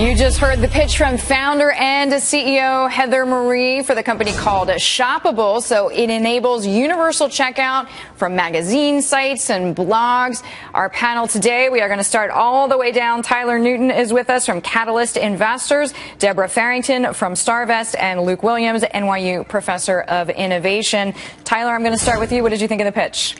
You just heard the pitch from founder and CEO Heather Marie for the company called Shoppable. So it enables universal checkout from magazine sites and blogs. Our panel today, we are going to start all the way down. Tyler Newton is with us from Catalyst Investors, Deborah Farrington from Starvest, and Luke Williams, NYU Professor of Innovation. Tyler, I'm going to start with you. What did you think of the pitch?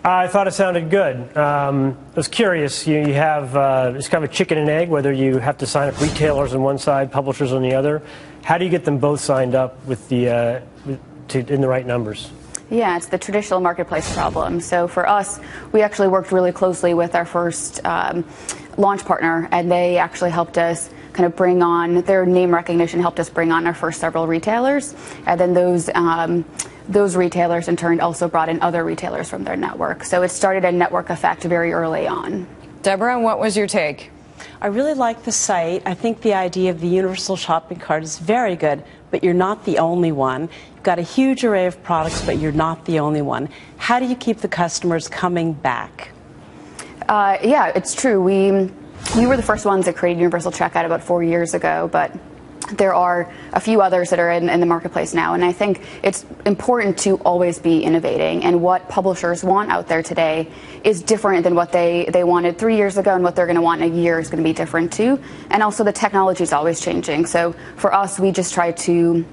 I thought it sounded good. I was curious. You have it's kind of a chicken and egg, whether you have to sign up retailers on one side, publishers on the other. How do you get them both signed up with in the right numbers? Yeah, it's the traditional marketplace problem. So for us, we actually worked really closely with our first launch partner, and they actually helped us kind of bring on their name recognition, helped us bring on our first several retailers, and then those retailers in turn also brought in other retailers from their network. So it started a network effect very early on. Deborah, what was your take? I really like the site. I think the idea of the universal shopping cart is very good, but you're not the only one. You've got a huge array of products, but you're not the only one. How do you keep the customers coming back? Yeah, it's true. We were the first ones that created universal checkout about 4 years ago, but there are a few others that are in the marketplace now, and I think it's important to always be innovating, and what publishers want out there today is different than what they wanted 3 years ago, and what they're going to want in a year is going to be different too, and also the technology is always changing. So for us, we just try to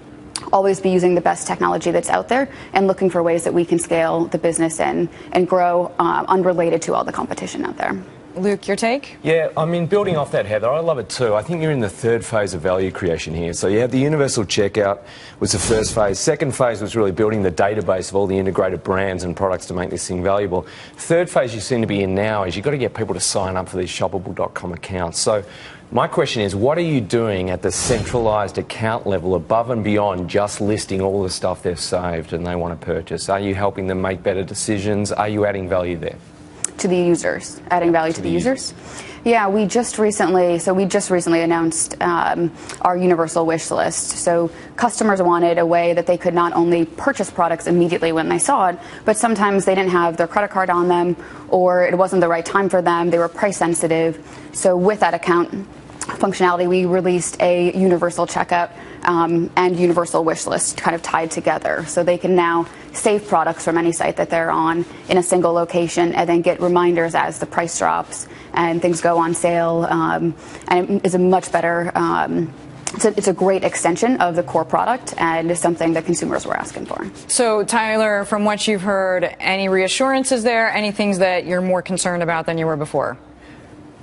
always be using the best technology that's out there and looking for ways that we can scale the business and grow unrelated to all the competition out there. Luke, your take? Yeah, I mean, building off that, Heather, I love it too. I think you're in the third phase of value creation here. So you have the universal checkout was the first phase. Second phase was really building the database of all the integrated brands and products to make this thing valuable. Third phase you seem to be in now is you've got to get people to sign up for these shoppable.com accounts. So my question is, what are you doing at the centralised account level above and beyond just listing all the stuff they've saved and they want to purchase? Are you helping them make better decisions? Are you adding value there? To the users, adding value to the users. Yeah, we just recently announced our universal wish list. So customers wanted a way that they could not only purchase products immediately when they saw it, but sometimes they didn't have their credit card on them, or it wasn't the right time for them, they were price sensitive. So with that account functionality, we released a universal checkout and universal wish list kind of tied together. So they can now save products from any site that they're on in a single location, and then get reminders as the price drops and things go on sale. And it is a much better, it's a great extension of the core product, and is something that consumers were asking for. So Tyler, from what you've heard, any reassurances there? Any things that you're more concerned about than you were before?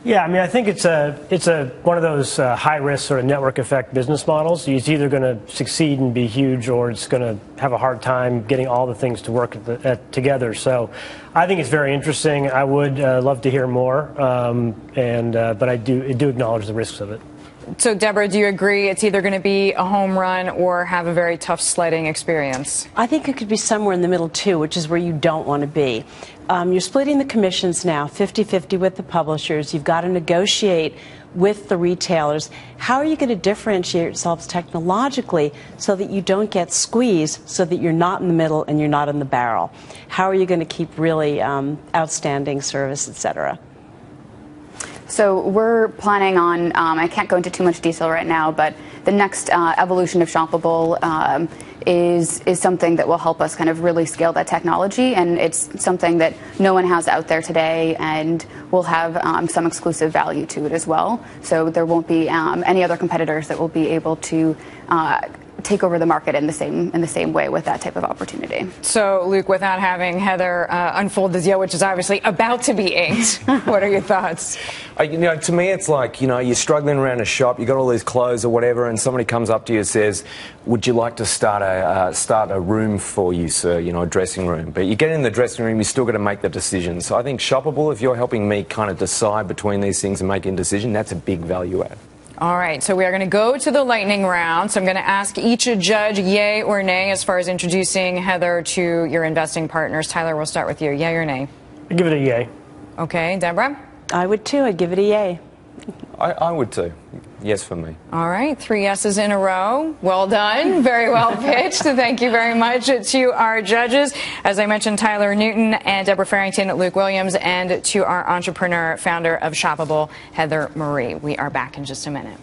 Yeah, I mean, I think it's one of those high risk sort of network effect business models. It's either going to succeed and be huge, or it's going to have a hard time getting all the things to work together. So I think it's very interesting. I would love to hear more, but I do acknowledge the risks of it. So, Deborah, do you agree it's either going to be a home run or have a very tough sledding experience? I think it could be somewhere in the middle, too, which is where you don't want to be. You're splitting the commissions now, 50-50 with the publishers. You've got to negotiate with the retailers. How are you going to differentiate yourselves technologically so that you don't get squeezed, so that you're not in the middle and you're not in the barrel? How are you going to keep really outstanding service, et cetera? So we're planning on, I can't go into too much detail right now, but the next evolution of Shoppable is something that will help us kind of really scale that technology, and it's something that no one has out there today, and will have some exclusive value to it as well. So there won't be any other competitors that will be able to take over the market in the same way with that type of opportunity. So, Luke, without having Heather unfold this yet, which is obviously about to be inked, what are your thoughts? To me, it's like, you're struggling around a shop, you got all these clothes or whatever, and somebody comes up to you and says, "Would you like to start a room for you, sir? A dressing room." But you get in the dressing room, you still got to make the decision. So I think Shoppable, if you're helping me kind of decide between these things and making a decision, that's a big value add. All right, so we are going to go to the lightning round. So I'm going to ask each a judge yay or nay as far as introducing Heather to your investing partners. Tyler, we'll start with you. Yay or nay? I'd give it a yay. Okay, Deborah? I would too. I'd give it a yay. I would too. Yes for me. All right, 3 yeses in a row. Well done. Very well pitched. Thank you very much to our judges. As I mentioned, Tyler Newton and Deborah Farrington, Luke Williams, and to our entrepreneur, founder of Shoppable, Heather Marie. We are back in just a minute.